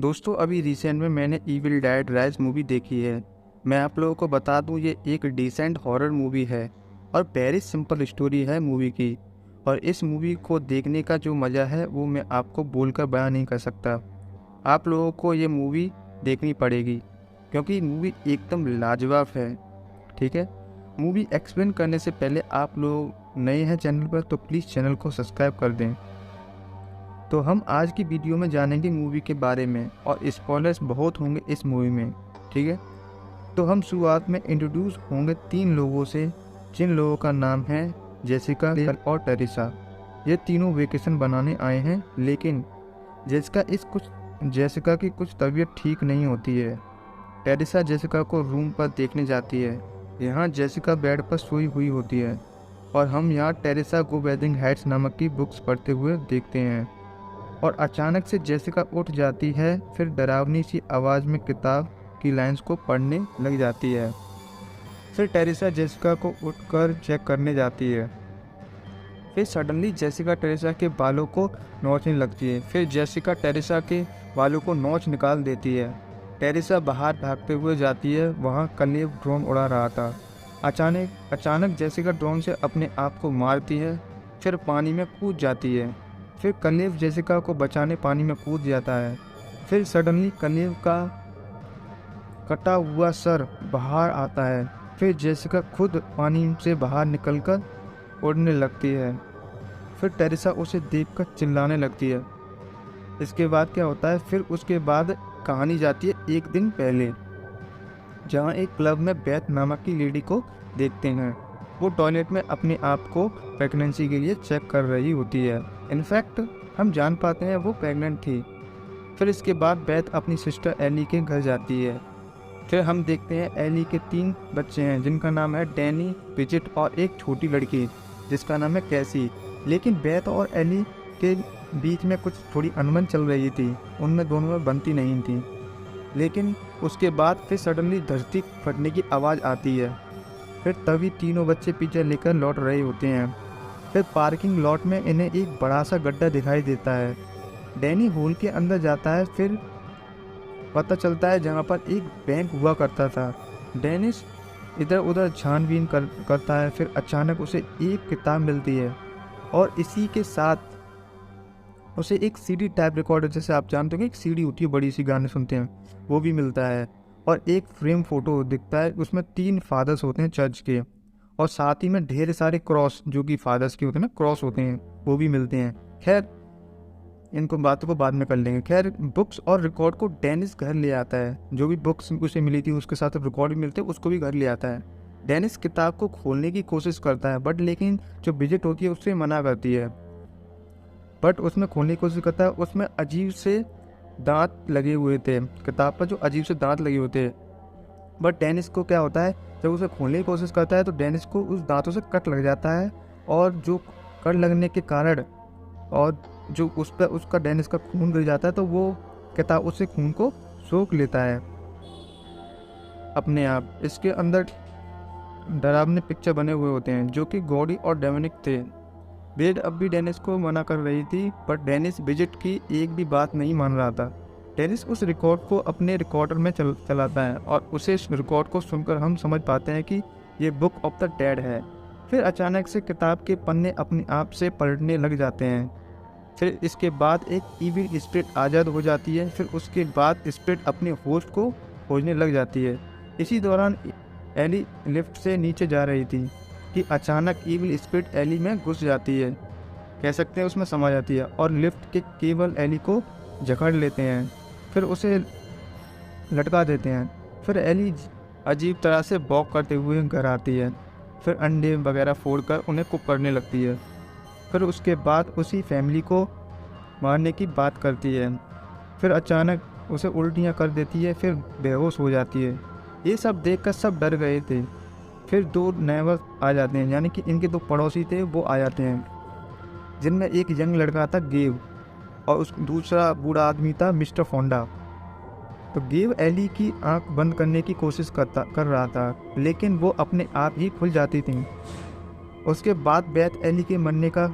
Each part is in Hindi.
दोस्तों अभी रिसेंट में मैंने इविल डेड राइज मूवी देखी है। मैं आप लोगों को बता दूं, ये एक डिसेंट हॉरर मूवी है और वेरी सिंपल स्टोरी है मूवी की। और इस मूवी को देखने का जो मज़ा है वो मैं आपको बोलकर बयान नहीं कर सकता। आप लोगों को ये मूवी देखनी पड़ेगी क्योंकि मूवी एकदम लाजवाब है। ठीक है, मूवी एक्सप्लेन करने से पहले आप लोग नए हैं चैनल पर तो प्लीज़ चैनल को सब्सक्राइब कर दें। तो हम आज की वीडियो में जानेंगे मूवी के बारे में और स्पॉयलर्स बहुत होंगे इस मूवी में। ठीक है, तो हम शुरुआत में इंट्रोड्यूस होंगे 3 लोगों से, जिन लोगों का नाम है जेसिका, लेल और टेरिसा। ये तीनों वेकेशन बनाने आए हैं, लेकिन जेसिका की कुछ तबीयत ठीक नहीं होती है। टेरिसा जेसिका को रूम पर देखने जाती है। यहाँ जेसिका बेड पर सोई हुई होती है और हम यहाँ टेरिसा गो वेदिंग हाइट्स नामक की बुक्स पढ़ते हुए देखते हैं। और अचानक से जेसिका उठ जाती है, फिर डरावनी सी आवाज़ में किताब की लाइंस को पढ़ने लग जाती है। फिर टेरिसा जेसिका को उठकर चेक करने जाती है। फिर सडनली जेसिका टेरिसा के बालों को नोचने लगती है। फिर जेसिका टेरिसा के बालों को नोच निकाल देती है। टेरिसा बाहर भागते हुए जाती है, वहाँ कलेव ड्रोन उड़ा रहा था। अचानक जेसिका ड्रोन से अपने आप को मारती है, फिर पानी में कूद जाती है। फिर कलेव जेसिका को बचाने पानी में कूद जाता है। फिर सडनली कलेव का कटा हुआ सर बाहर आता है। फिर जेसिका खुद पानी से बाहर निकलकर उड़ने लगती है। फिर टेरिसा उसे देखकर चिल्लाने लगती है। इसके बाद क्या होता है, फिर उसके बाद कहानी जाती है एक दिन पहले, जहाँ एक क्लब में बेथ नामक की लेडी को देखते हैं। वो टॉयलेट में अपने आप को प्रेगनेंसी के लिए चेक कर रही होती है। इनफैक्ट हम जान पाते हैं वो प्रेग्नेंट थी। फिर इसके बाद बेथ अपनी सिस्टर एली के घर जाती है। फिर हम देखते हैं एली के 3 बच्चे हैं, जिनका नाम है डैनी, ब्रिजिट और एक छोटी लड़की जिसका नाम है कैसी। लेकिन बेथ और एली के बीच में कुछ थोड़ी अनबन चल रही थी, उनमें दोनों में बनती नहीं थी। लेकिन उसके बाद फिर सडनली धरती फटने की आवाज़ आती है। फिर तभी तीनों बच्चे पीछे लेकर लौट रहे होते हैं। फिर पार्किंग लॉट में इन्हें एक बड़ा सा गड्ढा दिखाई देता है। डैनी होल के अंदर जाता है, फिर पता चलता है जहाँ पर एक बैंक हुआ करता था। डेनिस इधर उधर छानबीन करता है। फिर अचानक उसे एक किताब मिलती है और इसी के साथ उसे एक सीडी टाइप रिकॉर्डर, जैसे आप जानते हो एक सीडी होती है बड़ी सी गाने सुनते हैं, वो भी मिलता है। और एक फ्रेम फोटो दिखता है, उसमें 3 फादर्स होते हैं चर्च के, और साथ ही में ढेर सारे क्रॉस, जो कि फादर्स के होते हैं ना, क्रॉस होते हैं, वो भी मिलते हैं। खैर इनको बातों को बाद में कर लेंगे। खैर बुक्स और रिकॉर्ड को डेनिस घर ले आता है। जो भी बुक्स उसे मिली थी उसके साथ रिकॉर्ड भी मिलते हैं, उसको भी घर ले आता है। डेनिस किताब को खोलने की कोशिश करता है, बट लेकिन जो ब्रिजिट होती है उससे मना करती है। बट उसमें खोलने की कोशिश करता है, उसमें अजीब से दांत लगे हुए थे, किताब पर जो अजीब से दांत लगे होते हैं। बट डेनिस को क्या होता है, जब उसे खोलने की कोशिश करता है तो डेनिस को उस दांतों से कट लग जाता है, और जो कट लगने के कारण और जो उस पर उसका डेनिस का खून गिर जाता है, तो वो किताब उससे खून को सोख लेता है अपने आप। इसके अंदर डरावने पिक्चर बने हुए होते हैं जो कि गॉडी और डेमोनिक थे। ब्रिजिट अब भी डेनिस को मना कर रही थी, पर डेनिस ब्रिजिट की एक भी बात नहीं मान रहा था। डेनिस उस रिकॉर्ड को अपने रिकॉर्डर में चलाता है और उसे इस रिकॉर्ड को सुनकर हम समझ पाते हैं कि ये बुक ऑफ द डेड है। फिर अचानक से किताब के पन्ने अपने आप से पलटने लग जाते हैं। फिर इसके बाद एक ईविल स्पिरिट आज़ाद हो जाती है। फिर उसके बाद स्पिरिट अपने होस्ट को खोजने लग जाती है। इसी दौरान एली लिफ्ट से नीचे जा रही थी कि अचानक ईविल स्पिरिट एली में घुस जाती है, कह सकते हैं उसमें समा जाती है, और लिफ्ट के केबल एली को जकड़ लेते हैं। फिर उसे लटका देते हैं। फिर एली अजीब तरह से वॉक करते हुए घर आती है। फिर अंडे वगैरह फोड़कर उन्हें कुक करने लगती है। फिर उसके बाद उसी फैमिली को मारने की बात करती है। फिर अचानक उसे उल्टियाँ कर देती है, फिर बेहोश हो जाती है। ये सब देखकर सब डर गए थे। फिर 2 नेबर्स आ जाते हैं, यानी कि इनके 2 पड़ोसी थे, वो आ जाते हैं, जिनमें एक यंग लड़का था गेव, और उस दूसरा बूढ़ा आदमी था मिस्टर फोंडा। तो गेव एली की आंख बंद करने की कोशिश कर रहा था, लेकिन वो अपने आप ही खुल जाती थी। उसके बाद बेथ एली के मरने का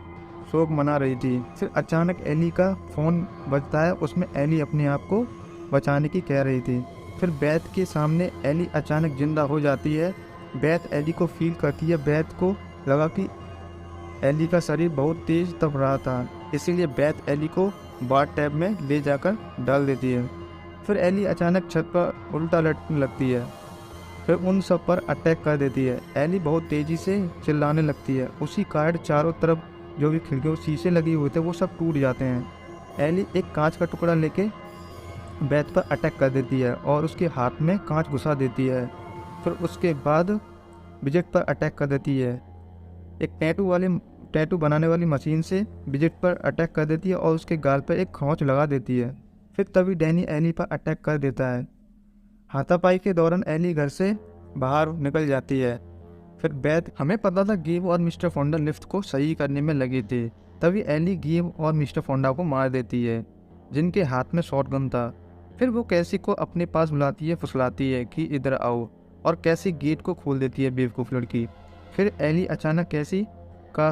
शोक मना रही थी। फिर अचानक एली का फ़ोन बजता है, उसमें एली अपने आप को बचाने की कह रही थी। फिर बेथ के सामने एली अचानक जिंदा हो जाती है। बेथ एली को फील करती है। बेथ को लगा कि एली का शरीर बहुत तेज तप रहा था, इसीलिए बेथ एली को बाथ टैब में ले जाकर डाल देती है। फिर एली अचानक छत पर उल्टा लटकने लगती है, फिर उन सब पर अटैक कर देती है। एली बहुत तेजी से चिल्लाने लगती है। उसी कारण चारों तरफ जो भी खिड़कियों शीशे लगे हुए थे वो सब टूट जाते हैं। एली एक कांच का टुकड़ा लेके बेथ पर अटैक कर देती है और उसके हाथ में कांच घुसा देती है। फिर उसके बाद ब्रिजेट पर अटैक कर देती है। एक टैटू बनाने वाली मशीन से ब्रिजेट पर अटैक कर देती है और उसके गाल पर एक खरोंच लगा देती है। फिर तभी डैनी एली पर अटैक कर देता है। हाथापाई के दौरान एली घर से बाहर निकल जाती है। फिर बेथ हमें पता था गिव और मिस्टर फोंडा लिफ्ट को सही करने में लगे थे। तभी एली गिव और मिस्टर फोंडा को मार देती है, जिनके हाथ में शॉटगन था। फिर वो कैसी को अपने पास बुलाती है, फुसलाती है कि इधर आओ, और कैसी गेट को खोल देती है बेवकूफ़ लड़की। फिर एली अचानक कैसी का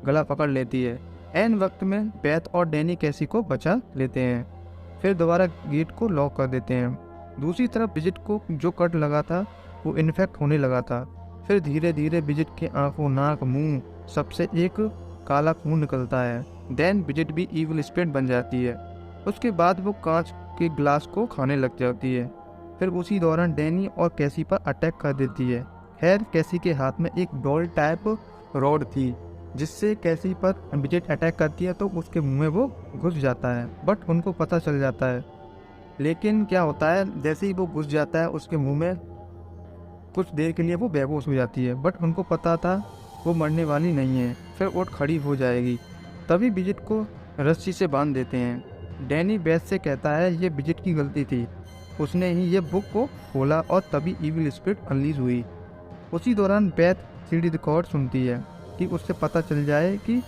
गला पकड़ लेती है। ऐन वक्त में बेथ और डैनी कैसी को बचा लेते हैं। फिर दोबारा गेट को लॉक कर देते हैं। दूसरी तरफ ब्रिजेट को जो कट लगा था वो इन्फेक्ट होने लगा था। फिर धीरे धीरे ब्रिजेट के आंखों, नाक, मुंह सबसे एक काला खून निकलता है। देन ब्रिजेट भी इविल स्पिरिट बन जाती है। उसके बाद वो कांच के ग्लास को खाने लग जाती है। फिर उसी दौरान डैनी और कैसी पर अटैक कर देती है। खैर कैसी के हाथ में एक डॉल टाइप रॉड थी, जिससे कैसी पर ब्रिजेट अटैक करती है तो उसके मुंह में वो घुस जाता है, बट उनको पता चल जाता है। लेकिन क्या होता है, जैसे ही वो घुस जाता है उसके मुंह में, कुछ देर के लिए वो बेहोश हो जाती है, बट उनको पता था वो मरने वाली नहीं है। फिर उठ खड़ी हो जाएगी। तभी ब्रिजेट को रस्सी से बांध देते हैं। डैनी बेथ से कहता है ये ब्रिजेट की गलती थी, उसने ही ये बुक को खोला और तभी इविल स्पिरिट अनलीज हुई। उसी दौरान बेथ सीडी रिकॉर्ड सुनती है कि उससे पता चल जाए कि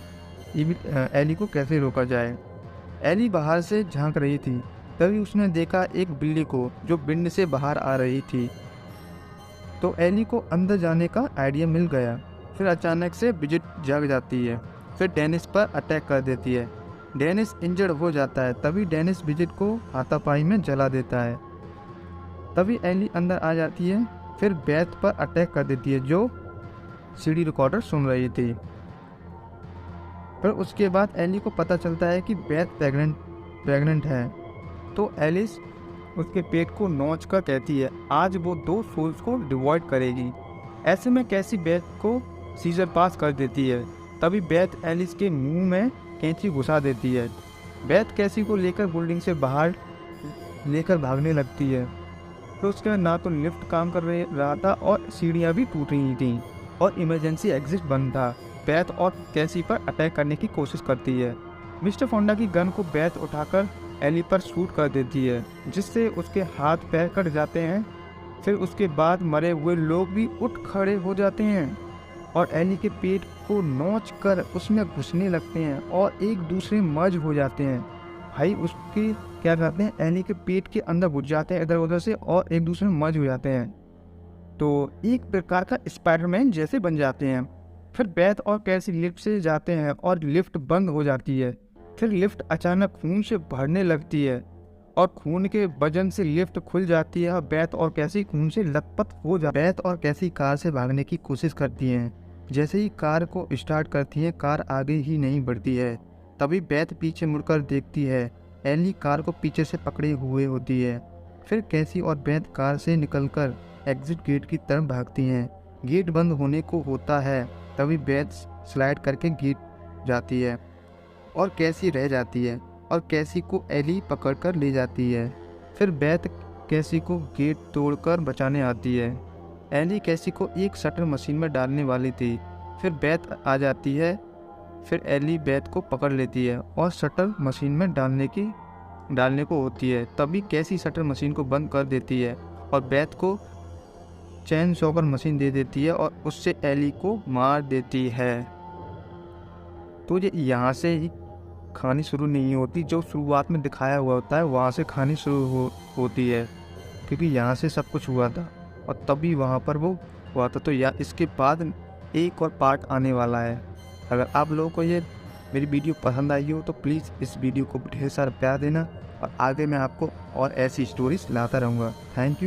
एली को कैसे रोका जाए। एली बाहर से झांक रही थी, तभी उसने देखा एक बिल्ली को जो बिंड से बाहर आ रही थी, तो एली को अंदर जाने का आइडिया मिल गया। फिर अचानक से ब्रिजेट जाग जाती है। फिर डेनिस पर अटैक कर देती है। डेनिस इंजर्ड हो जाता है। तभी डेनिस ब्रिजेट को हाथापाई में जला देता है। तभी एली अंदर आ जाती है। फिर बेथ पर अटैक कर देती है, जो सीडी रिकॉर्डर सुन रही थी। फिर उसके बाद एली को पता चलता है कि बेथ प्रेग्नेंट है, तो एलिस उसके पेट को नोच कर कहती है आज वो 2 सोल्स को डिवाइड करेगी। ऐसे में कैसी बेथ को सीजर पास कर देती है। तभी बेथ एलिस के मुंह में कैंची घुसा देती है। बेथ कैसी को लेकर बिल्डिंग से बाहर लेकर भागने लगती है। तो उसके बाद ना तो लिफ्ट काम कर रहा था और सीढ़ियाँ भी टूट रही थीं और इमरजेंसी एग्जिट बंद था। बेथ और कैसी पर अटैक करने की कोशिश करती है। मिस्टर फोंडा की गन को बेथ उठाकर एली पर शूट कर देती है, जिससे उसके हाथ पैर कट जाते हैं। फिर उसके बाद मरे हुए लोग भी उठ खड़े हो जाते हैं और एली के पेट को नोच कर उसमें घुसने लगते हैं और एक दूसरे मर्ज हो जाते हैं। भाई उसके क्या करते हैं, एली के पेट के अंदर घुस जाते हैं इधर उधर से और एक दूसरे में मर्ज हो जाते हैं, तो एक प्रकार का स्पाइडरमैन जैसे बन जाते हैं। फिर बेथ और कैसी लिफ्ट से जाते हैं और लिफ्ट बंद हो जाती है। फिर लिफ्ट अचानक खून से भरने लगती है और खून के वजन से लिफ्ट खुल जाती है और बेथ और कैसी खून से लथपथ हो जाती है। बेथ और कैसी कार से भागने की कोशिश करती हैं। जैसे ही कार को स्टार्ट करती हैं, कार आगे ही नहीं बढ़ती है। तभी बेथ पीछे मुड़कर देखती है। एली कार को पीछे से पकड़े हुए होती है। फिर कैसी और बेथ कार से निकलकर एग्जिट गेट की तरफ भागती हैं। गेट बंद होने को होता है। तभी बेथ स्लाइड करके गेट जाती है और कैसी रह जाती है और कैसी को एली पकड़कर ले जाती है। फिर बेथ कैसी को गेट तोड़कर बचाने आती है। एली कैसी को एक शटर मशीन में डालने वाली थी। फिर बेथ आ जाती है। फिर एली बेथ को पकड़ लेती है और शटर मशीन में डालने को होती है। तभी कैसी शटर मशीन को बंद कर देती है और बेथ को चैन सॉकर मशीन दे देती है और उससे एली को मार देती है। तो ये यहाँ से ही कहानी शुरू नहीं होती, जो शुरुआत में दिखाया हुआ होता है वहाँ से कहानी शुरू होती है, क्योंकि यहाँ से सब कुछ हुआ था और तभी वहाँ पर वो हुआ था। तो या इसके बाद एक और पार्ट आने वाला है। अगर आप लोगों को ये मेरी वीडियो पसंद आई हो तो प्लीज़ इस वीडियो को ढेर सारा प्यार देना और आगे मैं आपको और ऐसी स्टोरीज लाता रहूँगा। Thank you.